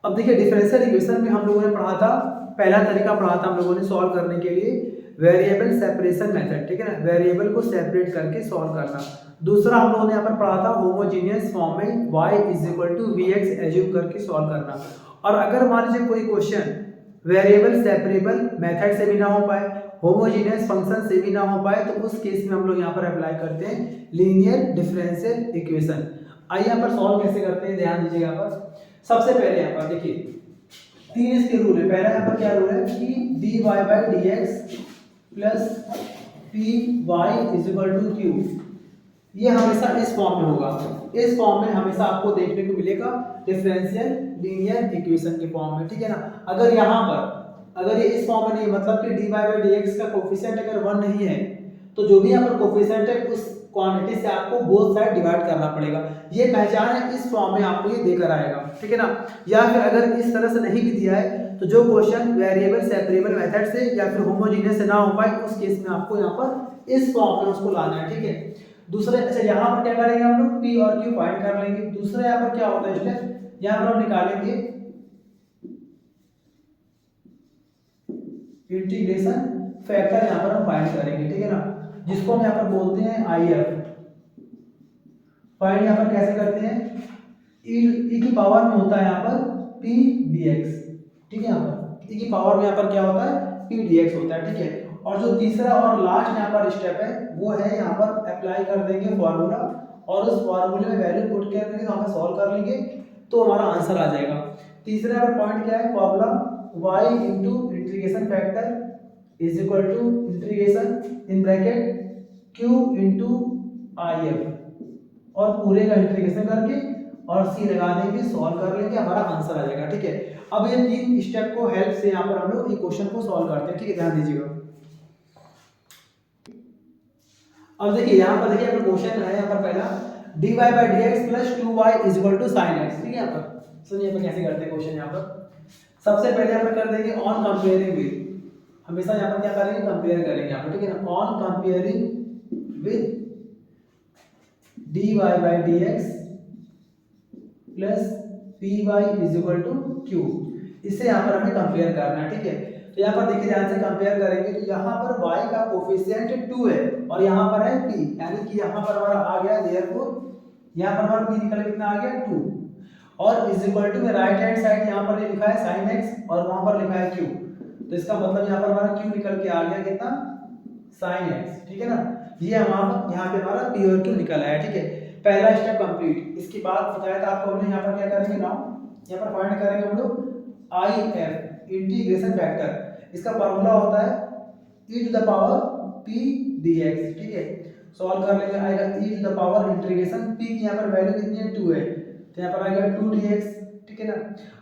अब देखिए differential equation में हम लोगों ने पढ़ा था, पहला तरीका पढ़ा था हम लोगों ने सॉल्व करने के लिए वेरिएबल सेपरेशन मेथड, ठीक है ना, वेरिएबल को सेपरेट करके सॉल्व करना। दूसरा हम लोगों ने यहाँ पर पढ़ा था होमोजीनियस फॉर्म में y = vx एज्यूम करके सॉल्व करना। और अगर मान लीजिए कोई क्वेश्चन वेरिएबल सेपरेबल मेथड से भी ना हो पाए, होमोजीनियस फंक्शन से भी ना हो पाए, तो उस केस में हम लोग यहाँ पर अप्लाई करते हैं लीनियर डिफरेंशियल इक्वेशन। आइए यहाँ पर सॉल्व कैसे करते हैं, ध्यान दीजिएगा यहाँ पर। सबसे पहले यहाँ पर देखिए 3 इसके रूल है। पहला यहाँ पर क्या रूल है कि dy/dx प्लस py = q, ये हमेशा इस फॉर्म में होगा। इस फॉर्म में हमेशा आपको देखने को मिलेगा डिफरेंशियल लीनियर इक्वेशन के फॉर्म में, ठीक है ना। अगर यहाँ पर अगर ये इस फॉर्म में नहीं, मतलब कि dy/dx का कोफिशिएंट अगर 1 नहीं है, तो जो भी यहाँ पर कोफिशिएंट है उस क्वांटिटी से आपको बोथ साइड डिवाइड करना पड़ेगा। ये पहचान है, इस फॉर्म में आपको ये देकर आएगा, ठीक है ना। या फिर अगर इस तरह से नहीं भी दिया है, तो जो क्वेश्चन वेरिएबल सेपरेबल मेथड से या फिर होमोजीनियस से ना हो पाए, उस केस में आपको यहाँ पर इस फॉर्म में उसको लाना है, ठीक है। दूसरे अच्छा यहाँ पर क्या करेंगे हम लोग, p और q फाइंड कर लेंगे। दूसरा यहाँ पर क्या होता है स्टेप, यहाँ पर हम निकालेंगे इंटीग्रेशन फैक्टर, यहाँ पर हम फाइंड करेंगे, ठीक है ना, जिसको हम यहाँ पर बोलते हैं IF। फाइंड यहाँ पर कैसे करते हैं, e की पावर में होता है यहाँ पर p dx, ठीक है। यहाँ पर e की पावर में यहाँ पर क्या होता है, p dx होता है, ठीक है। और जो तीसरा और लास्ट यहाँ पर स्टेप है वो है यहाँ पर अप्लाई कर देंगे फॉर्मूला, और उस फॉर्मूले में वैल्यू पुट कर देंगे, वहाँ पर सॉल्व कर लेंगे तो हमारा आंसर आ जाएगा। तीसरा यहाँ पर पॉइंट क्या है, formula y * integration factor = integration in bracket q * IF, और पूरे का इंटीग्रेशन करके और c लगा देंगे, सॉल्व कर लेंगे, हमारा आंसर आ जाएगा, ठीक है। अब ये 3 स्टेप को हेल्प से यहाँ पर हम लोग ये क्वेश्चन को सॉल्व करते हैं, ठीक है, ध्यान दीजिएगा। अब देखिए यहाँ पर देखिए अपना क्वेश्चन है यहाँ पर पहला dy/dx + 2y = sin x, ठीक है। यहाँ पर सुनिए यहाँ पर कैसे करते हैं क्वेश्चन। यहाँ पर सबसे पहले यहाँ पर कर देंगे ऑन कंपेयरिंग विद, हमेशा यहाँ पर क्या करेंगे, कंपेयर करेंगे यहाँ पर, ठीक है ना। On comparing with dy/dx + py = q, इसे यहाँ पर हमें कंपेयर करना है, ठीक है। तो यहाँ पर देखिए ध्यान से कंपेयर करेंगे तो यहाँ पर y का कोफिशिएंट 2 है और यहाँ पर है p, यानी कि यहाँ पर हमारा आ गया, देयरफॉर यहाँ पर हमारा p निकल कितना आ गया 2, और इक्वल टू में राइट हैंड साइड यहाँ पर ये लिखा है sin x और वहाँ पर लिखा है q, तो इसका मतलब यहाँ पर हमारा q निकल के आ गया कितना, sin x, ठीक है ना। ये हमारा यहाँ पे हमारा p और q निकल आया, ठीक है। पहला स्टेप कंप्लीट। इसके बाद बताया था आपको हमने, यहाँ पर क्या करेंगे नाउ, यहाँ पर फाइंड करेंगे हम लोग IF इंटीग्रेशन फैक्टर। इसका फार्मूला होता है e⁻p dx, ठीक है। सॉल्व कर लेंगे, आएगा e⁻ इंटीग्रेशन p की यहाँ पर वैल्यू कितनी है 2 है, तो यहाँ पर आ गया 2 dx, ठीक है ना।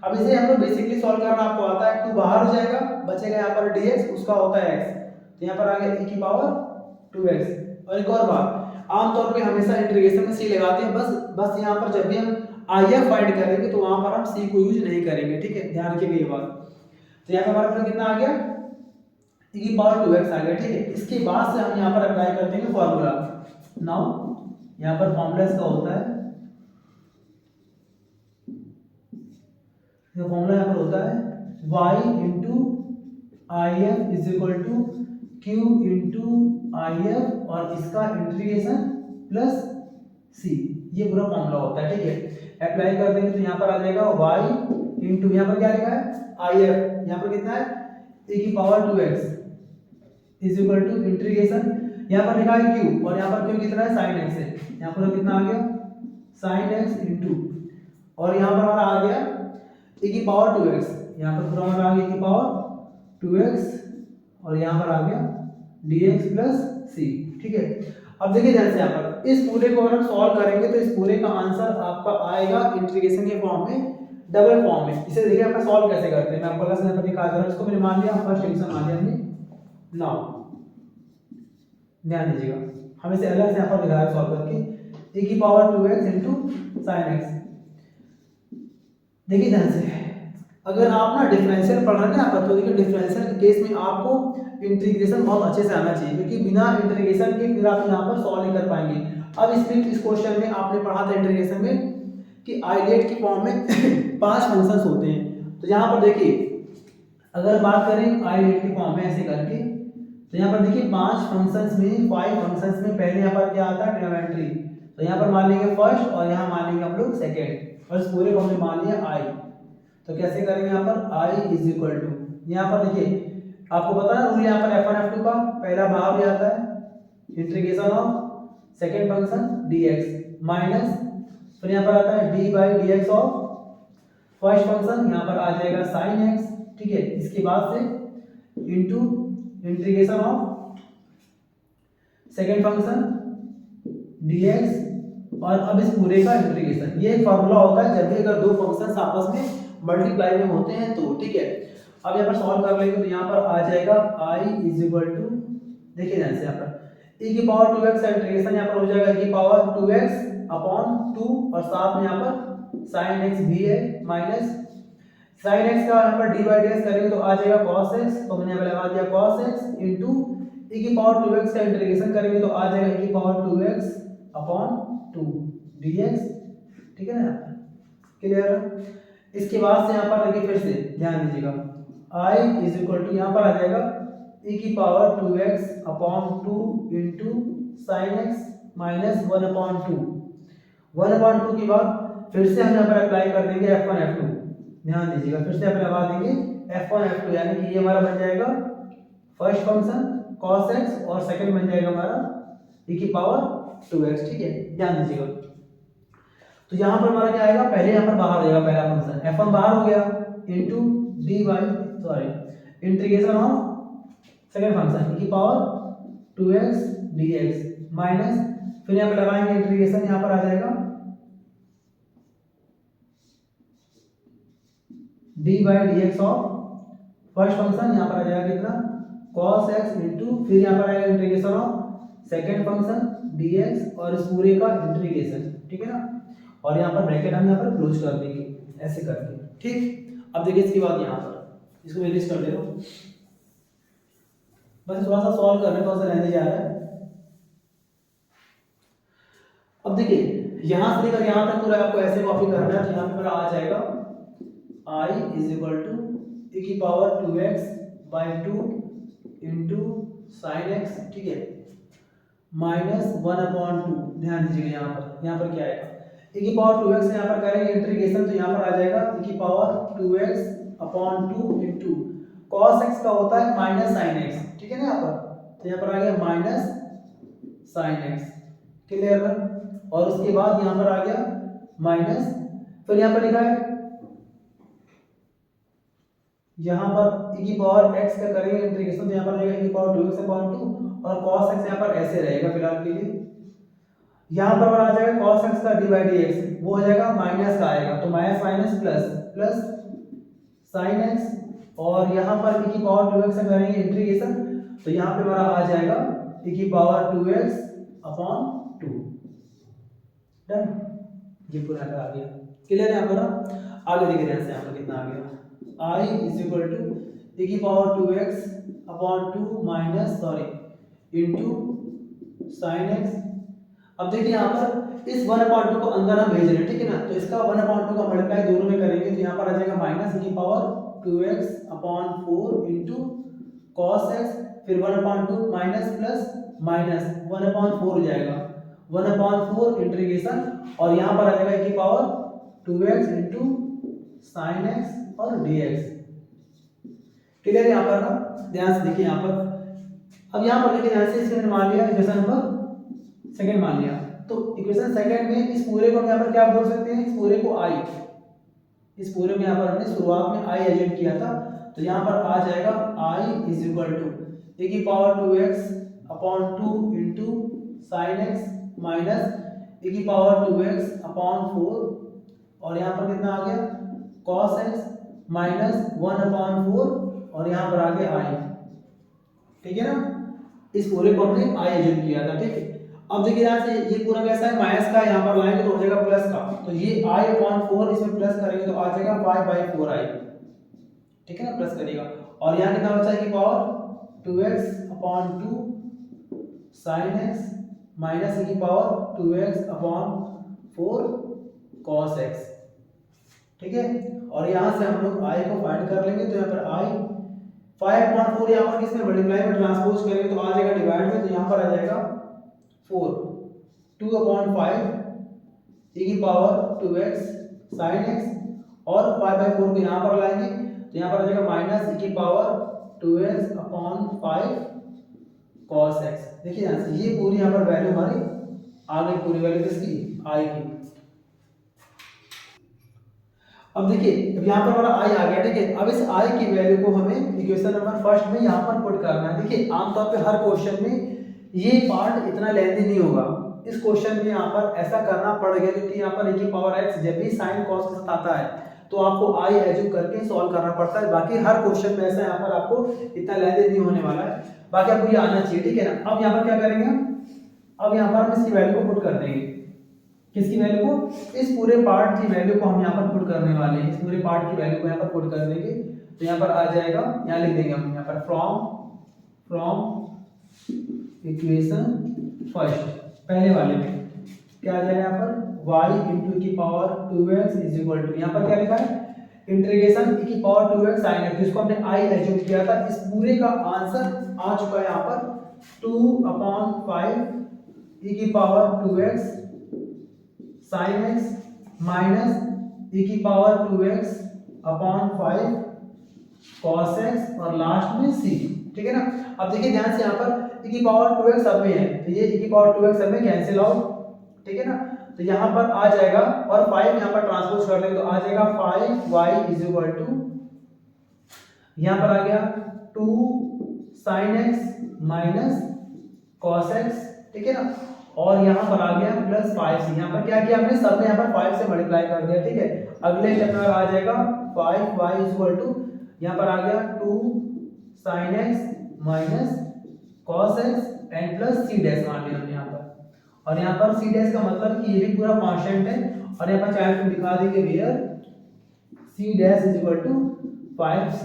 अब इसे हम लोग बेसिकली सॉल्व करना आपको आता है, 2 बाहर हो जाएगा, बचेगा यहाँ पर dx, उसका होता है x, तो यहाँ पर आ गया e⁻2x। और एक और बात, आमतौर पे हमेशा इंटीग्रेशन में c लगाते हैं, बस यहाँ पर जब भी हम IF फाइंड करेंगे तो वहां पर हम c को यूज नहीं करेंगे, ठीक है, ध्यान रखिएगा ये बात। तो यहाँ पर हमारे पास कितना आ गया, e⁻2x आ गया, ठीक है। इसके बाद से हम यहाँ पर अप्लाई करते हैं फॉर्मूला। नाउ यहाँ पर फॉर्मूला इसका होता है, ये फॉर्मूला यहाँ पर होता है y * IF = q * IF और इसका इंटीग्रेशन प्लस c, ये पूरा फॉर्मूला होता है, ठीक है। अप्लाई कर देंगे तो यहाँ पर आ जाएगा y * यहाँ पर क्या लिखा है IF, यहाँ पर कितना है e⁻2x = इंटीग्रेशन, यहाँ पर लिखा है q और यहाँ पर q कितना है sin x है, यहाँ पर कितना आ गया sin x और यहाँ पर हमारा आ गया e⁻2x, यहाँ पर पूरा हमारा आ गया e⁻2x और यहाँ पर आ गया dx प्लस c, ठीक है। अब देखिए ध्यान से यहाँ पर इस पूरे को अगर हम सॉल्व करेंगे तो इस पूरे का आंसर आपका आएगा इंटीग्रेशन के फॉर्म में, डबल फॉर्म में। इसे देखिए ਆਪਾਂ सॉल्व कैसे करते हैं, मैं आपको क्लास में दिखा दे रहा हूं। इसको मैंने मान लिया फर्स्ट डिवीजन मान लिया हमने। नाउ ध्यान दीजिएगा, हम इसे अलग से यहाँ पर दिखा रहे सॉल्व करके e⁻2x sin x। देखिए ध्यान से, अगर आप ना डिफरेंशियल पढ़ रहे हैं ना, तो देखिए डिफरेंशियल के केस में आपको इंटीग्रेशन बहुत अच्छे से आना चाहिए, क्योंकि बिना इंटीग्रेशन के फिर आप यहाँ पर सॉल्व नहीं कर पाएंगे। अब इस क्वेश्चन में आपने पढ़ा था इंटीग्रेशन में कि आइलेट की फॉर्म में 5 फंक्शंस होते हैं। तो यहाँ पर देखिए अगर बात करें आइडेंटिटी फॉर्म में ऐसे करके, तो यहाँ पर देखिए 5 फंक्शंस में 5 फंक्शंस में पहले यहाँ पर क्या आता है ट्रिग्नोमेट्री, तो यहाँ पर मान लेंगे फर्स्ट और यहाँ मान लेंगे हम लोग सेकेंड और इस पूरे को हमने मान लिया आई। तो कैसे करेंगे यहाँ पर आई इज इक्वल टू, यहाँ पर देखिए आपको पता है रूल यहाँ पर F1 F2 का पहला भाग भी आता है integration of second function dx minus फिर यहाँ पर आता है d by dx of first function, यहाँ पर आ जाएगा sin x, ठीक है। इसके बाद से into integration of second function dx और अब इस पूरे का इंटीग्रेशन। ये एक फार्मूला होता है जब भी अगर दो फंक्शंस आपस में मल्टीप्लाई में होते हैं तो, ठीक है। अब यहाँ पर सॉल्व कर लेंगे तो यहाँ पर आ जाएगा i इज इक्वल टू, देखिए ध्यान से यहाँ पर e की पावर 2x का इंटीग्रेशन यहाँ पर हो जाएगा e की पावर 2x अपॉन 2 और साथ में यहाँ पर sin x भी है माइनस sin x का यहाँ पर d बाई dx करेंगे तो आ जाएगा cos x, तो मैंने यहाँ पर लगा दिया cos x इनटू e की पावर 2x का इंटीग्रेशन करेंगे तो आ जाएगा e की पावर 2x अपॉन 2 dx, ठीक है ना, क्लियर। इसके बाद से यहाँ पर देखिए फिर से ध्यान दीजिएगा i इज इक्वल टू यहाँ पर आ जाएगा e की power 2x upon 2 into sine x minus 1 upon 2 के बाद फिर से हम यहाँ पर अप्लाई कर देंगे F1 F2, ध्यान दीजिएगा फिर से आप लगा देंगे F1 F2 यानी कि ये हमारा बन जाएगा फर्स्ट फंक्शन cos x और सेकंड बन जाएगा हमारा e की पावर 2x, ठीक है, ध्यान दीजिएगा। तो यहाँ पर हमारा क्या आएगा, पहले यहाँ पर बाहर रहेगा पहला फंक्शन F1 बाहर हो गया into d by integration of second function e की पावर 2x dx माइनस फिर यहाँ पर लगाएंगे इंटीग्रेशन, यहाँ पर आ जाएगा d by dx of first function, यहाँ पर आ जाएगा कितना cos x इनटू फिर यहाँ पर आएगा integration of second function dx और इस पूरे का इंटीग्रेशन, ठीक है ना, और यहाँ पर ब्रैकेट हम यहाँ पर क्लोज कर देंगे ऐसे करके, ठीक। अब देखिए इसके बाद यहाँ पर इसको एलिस कर दे रहा हूँ, बस थोड़ा सा सॉल्व करने थोड़ा सा रहने जा रहा है। अब देखिए यहाँ से लेकर यहाँ तक पूरा आपको ऐसे कॉपी करना है, तो यहाँ पर आ जाएगा i is equal to e की power 2x by 2 into sine x, ठीक है, माइनस 1 अपॉन 2, ध्यान दीजिएगा यहाँ पर क्या आएगा e की पावर 2x यहाँ पर करेंगे इंटीग्रेशन तो यहाँ पर आ जाएगा e की power 2x upon 2 into cos x का होता है माइनस साइन x, ठीक है ना, यहाँ पर तो यहाँ पर आ गया माइनस साइन x, क्लियर है। और उसके बाद यहाँ पर आ गया माइनस फिर यहाँ पर लिखा है यहाँ पर e की पावर x का करेंगे इंटीग्रेशन तो यहाँ पर आएगा e की पावर 2x अपॉन 2 और cos x यहाँ पर ऐसे रहेगा फिलहाल के लिए। यहाँ पर आ जाएगा cos x का d बाई dx वो हो जाएगा माइनस का आएगा तो minus minus plus plus sign x और यहाँ पर e की पावर 2x से करेंगे इंटीग्रेशन तो यहाँ पे हमारा आ जाएगा e की पावर 2x अपॉन 2, डन, ये पूरा आ गया, क्लियर है। यहाँ पर आगे देखिए ध्यान से यहाँ पर कितना आ गया i is equal to e की power 2x upon 2 minus into sine x। अब देखिए यहाँ पर इस 1/2 को अंदर हम भेज रहे हैं, ठीक है ना, तो इसका 1/2 का मल्टीप्लाई दोनों में करेंगे तो यहाँ पर आ जाएगा माइनस e की power 2x upon 4 into cos x फिर 1/2 माइनस प्लस माइनस 1/4 हो जाएगा 1/4 इंटीग्रेशन और यहाँ पर आ जाएगा e की power 2x into sine x और dx, क्लियर है यहाँ पर ना, ध्यान से देखिए यहाँ पर। अब यहाँ पर देखिए ध्यान से इसमें मान लिया इक्वेशन नंबर सेकंड मान लिया तो इक्वेशन सेकंड में इस पूरे को हम यहाँ पर क्या बोल सकते हैं, इस पूरे को i, इस पूरे में यहाँ पर हमने शुरुआत में i एजेंट किया था तो यहाँ पर आ जाएगा i is equal to e की power 2x upon 2 into sine x minus e की पावर 2x अपॉन 4 और यहाँ पर कितना आ गया cos x माइनस 1/4 और यहाँ पर आ गया i, ठीक है ना, इस पूरे को हमने i एजेंट किया था, ठीक है। अब देखिए यहाँ से ये पूरा कैसा है माइनस का, यहाँ पर लाएंगे तो हो जाएगा प्लस का तो ये i/4 इसमें प्लस करेंगे तो आ जाएगा 5/4i, ठीक है ना, प्लस करिएगा और यहाँ कितना बचा है कि power 2x upon 2 sine x minus की power 2x upon 4 cos x, ठीक है। और यहाँ से हम लोग i को फाइंड कर लेंगे, तो यहाँ पर i 5/4 यहाँ पर किसमें मल्टीप्लाई में ट्रांसपोज करेंगे तो आ जाएगा डिवाइड में, तो यहाँ पर आ जाएगा 4 2/5 e की पावर 2x sin x, और 5/4 को यहाँ पर लाएंगे तो यहाँ पर आ जाएगा माइनस e की पावर 2x/5 cos x। देखिए यहाँ से ये पूरी यहाँ पर वैल्यू हमारी आ गई, पूरी वैल्यू किसकी, i की। अब देखिए अब यहाँ पर हमारा i आ गया, ठीक है। अब इस i की वैल्यू को हमें इक्वेशन नंबर फर्स्ट में यहाँ पर पुट करना है। देखिए आमतौर पे हर क्वेश्चन में ये पार्ट इतना लेंथी नहीं होगा, इस क्वेश्चन में यहाँ पर ऐसा करना पड़ गया क्योंकि यहाँ पर e की पावर x जब भी साइन कॉस के साथ आता है तो आपको i एज्यूम करके सॉल्व करना पड़ता है। बाकी हर क्वेश्चन में ऐसा यहाँ पर आपको इतना लेंथी नहीं होने वाला है, बाकी आपको ये आना चाहिए, ठीक है ना। अब यहाँ पर क्या करेंगे, अब यहाँ पर हम इसकी वैल्यू को पुट कर देंगे, किसकी वैल्यू को, इस पूरे पार्ट की वैल्यू को हम यहाँ पर पुट करने वाले हैं, इस पूरे पार्ट की वैल्यू को यहाँ पर पुट कर देंगे। तो यहाँ पर आ जाएगा, यहाँ लिख देंगे हम यहाँ पर फ्रॉम इक्वेशन फर्स्ट, पहले वाले में क्या आ जाएगा यहाँ पर y इंटू की power 2x is equal to, यहाँ पर क्या लिखा है इंटीग्रेशन e की पावर 2x sin x, जिसको हमने i एज्यूम किया था। इस पूरे का आंसर आ चुका है यहाँ पर 2/5 e की power 2x sin x minus e की पावर 2x/5 cos x और लास्ट में c, ठीक है ना। अब देखिए ध्यान से यहाँ पर e की पावर 2x सब में है, तो ये e की पावर 2x सब में कैंसिल आउट, ठीक है ना। तो यहाँ पर आ जाएगा और 5 यहाँ पर ट्रांसपोज कर देंगे तो आ जाएगा 5y इज इक्वल टू, यहाँ पर आ गया 2 sin x minus cos x, ठीक है ना। और यहाँ पर आ गया प्लस 5c, यहाँ पर क्या किया हमने, सब में यहाँ पर 5 से मल्टीप्लाई कर दिया, ठीक है। अगले स्टेप में आ जाएगा 5y इज इक्वल टू, यहाँ पर आ गया 2 sin x minus cos x and plus c dash मान लिया हमने यहाँ पर, और यहाँ पर c डैश का मतलब कि ये भी पूरा कांस्टेंट है, और यहाँ पर चाहे तो दिखा देंगे where c dash is equal to 5c,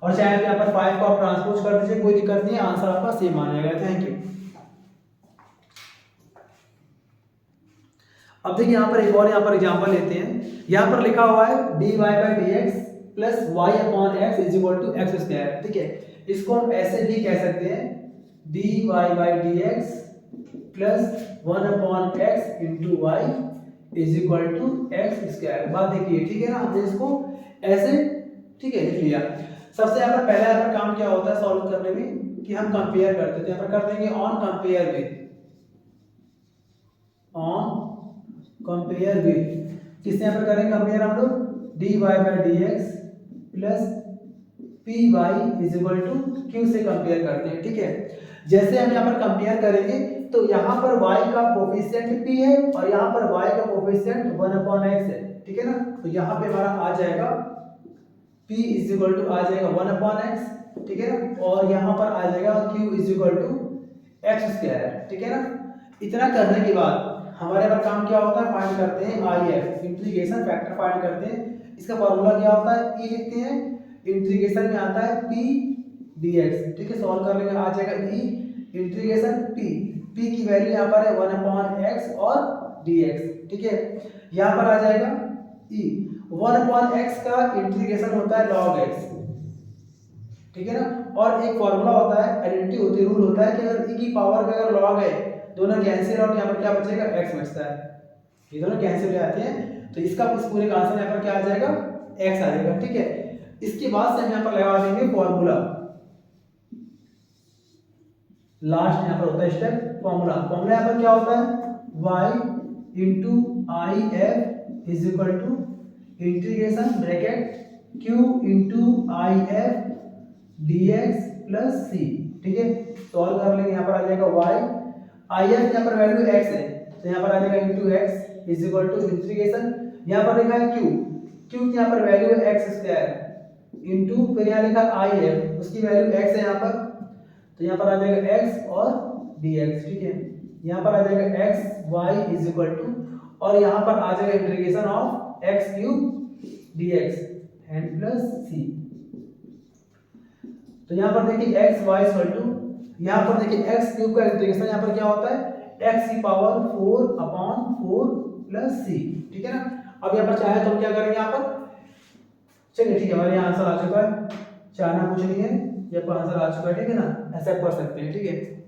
और चाहे यहाँ पर 5 को आप ट्रांसपोज कर दीजिए, कोई दिक्कत नहीं है, आंसर आपका सेम आ जाएगा। Thank you. अब देखिए यहाँ पर एक और यहाँ पर एग्जांपल लेते हैं, यहाँ पर लिखा हुआ है dy/dx plus y/x is equal to x square, ठीक है। इसको हम ऐसे भी कह सकते हैं dy/dx plus 1/x into y is equal to x square. बात देखिए, ठीक है ना, हमने इसको ऐसे, ठीक है, लिख लिया। सबसे यहाँ पर पहला यहाँ पर काम क्या होता है सॉल्व करने में कि हम कंपेयर करते हैं, तो यहाँ पर कर देंगे on compare with, on compare with, किससे यहाँ पर करेंगे कंपेयर हम लोग, dy/dx plus py is equal to q से कंपेयर करते हैं, ठीक है। जैसे हम यहाँ पर कंपेयर करेंगे तो यहाँ पर y का कोफिशिएंट p है और यहाँ पर y का कोफिशिएंट 1/x है, ठीक है ना। तो यहाँ पे हमारा आ जाएगा p इज इक्वल टू आ जाएगा 1/x, ठीक है ना, और यहाँ पर आ जाएगा q is equal to x square, ठीक है ना। इतना करने के बाद हमारे यहाँ पर काम क्या होता है, फाइंड करते हैं IF, इंटीग्रेशन फैक्टर फाइंड करते हैं। इसका फॉर्मूला क्या होता है, e लिखते हैं, इंटीग्रेशन में आता है p dx, ठीक है। सॉल्व कर लेंगे, आ जाएगा e इंटीग्रेशन p की वैल्यू यहाँ पर है 1/x और dx, ठीक है। यहाँ पर आ जाएगा e 1/x का इंटीग्रेशन होता है log x, ठीक है ना। और एक फॉर्मूला होता है, आइडेंटिटी होती है, रूल होता है कि अगर e की पावर में अगर log है, दोनों कैंसिल आउट, यहाँ पर क्या बचेगा x बचता है, ये दोनों कैंसिल हो जाते हैं, तो इसका इस पूरे का आंसर यहाँ पर क्या आ जाएगा, x आ जाएगा, ठीक है। इसके बाद से हम यहाँ पर लगा देंगे फॉर्मूला, लास्ट यहाँ पर होता है स्टेप फॉर्मूला। फॉर्मूला यहाँ पर क्या होता है, y into I F is equal to integration bracket q into I F d x plus C, ठीक है। सॉल्व कर लेंगे, यहाँ पर आ जाएगा y, आई एफ यहाँ पर वैल्यू x है, तो यहाँ पर आ जाएगा into x is equal to integration, यहाँ पर लिखा है q की यहाँ पर वैल्यू है x स्क्वायर इंटू, फिर यहाँ लिखा आई एफ, उसकी वैल्यू x है यहाँ पर, तो यहाँ पर आ जाएगा x और dx, ठीक है। यहाँ पर आ जाएगा x y is equal to, और यहाँ पर आ जाएगा integration of x cube dx and plus c। तो यहाँ पर देखिए x y इक्वल टू, यहाँ पर देखिए x क्यूब का इंटीग्रेशन यहाँ पर क्या होता है, x की पावर 4/4 प्लस c, ठीक है ना। अब यहाँ पर चाहे तो हम क्या करेंगे यहाँ पर, चलिए ठीक है, हमारे यहाँ आंसर आ चुका है, चाहना कुछ नहीं है, ये पर आंसर आ चुका है, ठीक है ना, एक्सेप्ट कर सकते हैं, ठीक है।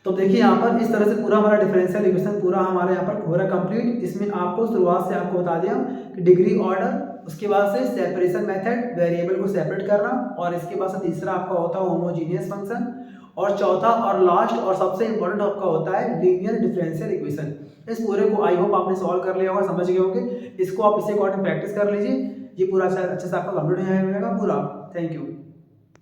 तो देखिए यहाँ पर इस तरह से पूरा हमारा डिफरेंशियल इक्वेशन पूरा हमारे यहाँ पर हो रहा है कंप्लीट। इसमें आपको शुरुआत से आपको बता दिया कि डिग्री ऑर्डर, उसके बाद से सेपरेशन मेथड, वेरिएबल को सेपरेट करना, और इसके बाद से तीसरा आपका होता है होमोजीनियस फंक्शन, और चौथा और लास्ट और सबसे इंपॉर्टेंट आपका होता है लीनियर डिफरेंशियल इक्वेशन। इस पूरे को आई होप आपने सॉल्व कर लिया होगा, समझ गए होंगे। इसको आप इसे अकॉर्डिंग प्रैक्टिस कर लीजिए, ये पूरा अच्छे से आपका कंप्लीट हो जाएगा पूरा। Thank you.